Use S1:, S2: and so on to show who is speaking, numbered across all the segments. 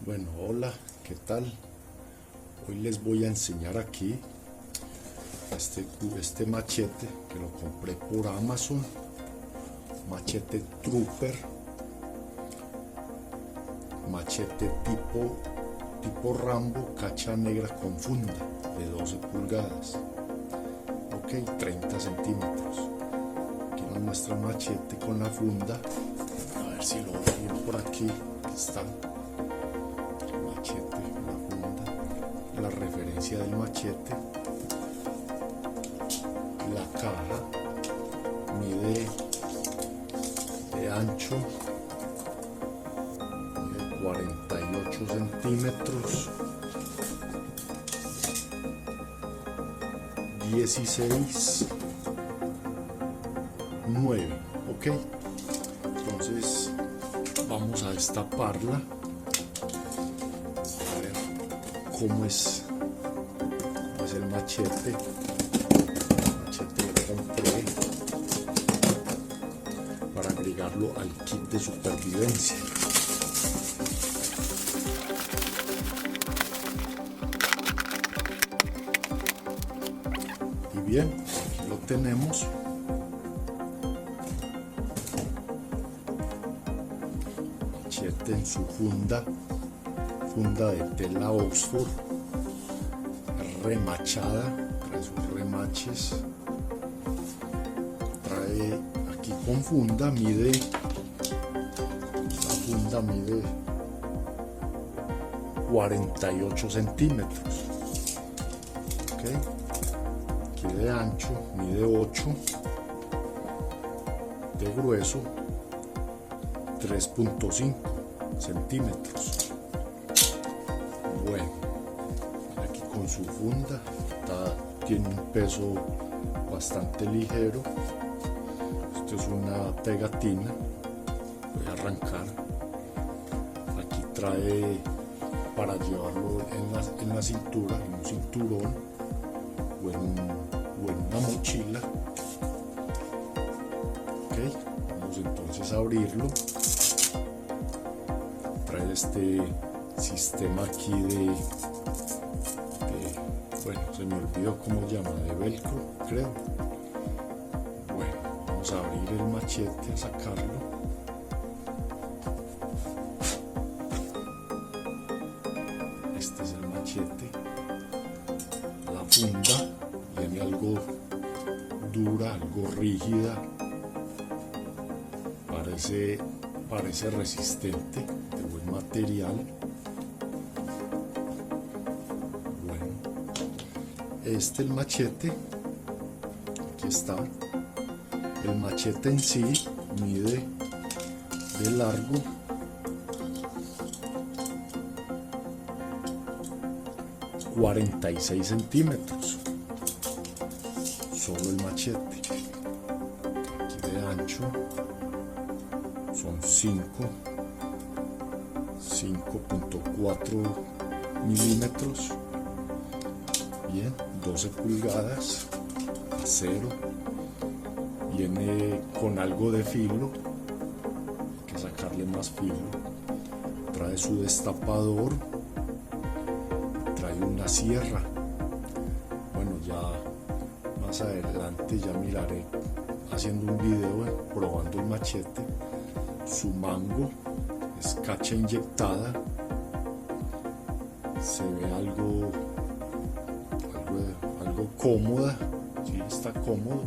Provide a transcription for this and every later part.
S1: Bueno, hola, ¿qué tal? Hoy les voy a enseñar aquí este machete que lo compré por Amazon, machete Trooper, machete tipo Rambo, cacha negra con funda de 12 pulgadas, ok, 30 centímetros. Aquí nos muestra el machete con la funda, a ver si lo ven por aquí, aquí está. Machete, la funda, la referencia del machete, la caja mide de ancho 48 centímetros, 16, 9, ok. Entonces vamos a destaparla, cómo es el machete. El machete lo compré para agregarlo al kit de supervivencia. Y bien, aquí lo tenemos. Machete en su funda de tela Oxford, remachada, trae sus remaches, trae aquí con funda, la funda mide 48 centímetros, ok, aquí de ancho mide 8, de grueso 3.5 centímetros. Bueno, aquí con su funda tiene un peso bastante ligero. Esto es una pegatina, voy a arrancar. Aquí trae para llevarlo en la cintura, en un cinturón o en una mochila. Ok, vamos entonces a abrirlo. Trae este sistema aquí bueno, se me olvidó cómo se llama, de velcro, creo. Bueno, vamos a abrir el machete, a sacarlo. Este es el machete. La funda viene algo dura, algo rígida, parece resistente, de buen material. El machete, aquí está. El machete en sí mide de largo 46 centímetros, solo el machete. Aquí de ancho son 5.4 milímetros. Bien, 12 pulgadas, acero, viene con algo de filo, hay que sacarle más filo, trae su destapador, trae una sierra. Bueno, ya más adelante ya miraré haciendo un video probando el machete. Su mango es cacha inyectada, se ve algo cómoda, sí, está cómodo,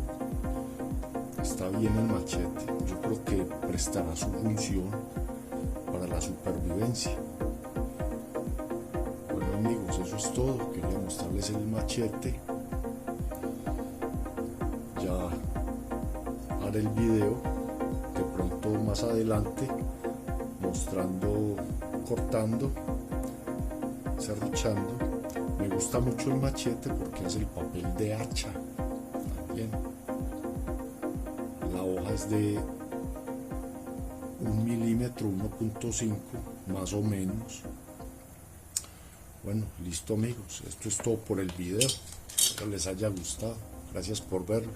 S1: está bien el machete. Yo creo que prestará su función para la supervivencia. Bueno amigos, eso es todo. Quería mostrarles el machete. Ya haré el video de pronto más adelante mostrando, cortando, serruchando. Me gusta mucho el machete porque hace el papel de hacha también. La hoja es de 1 milímetro, 1.5 más o menos. Bueno, listo amigos, esto es todo por el video. Espero les haya gustado. Gracias por verlo.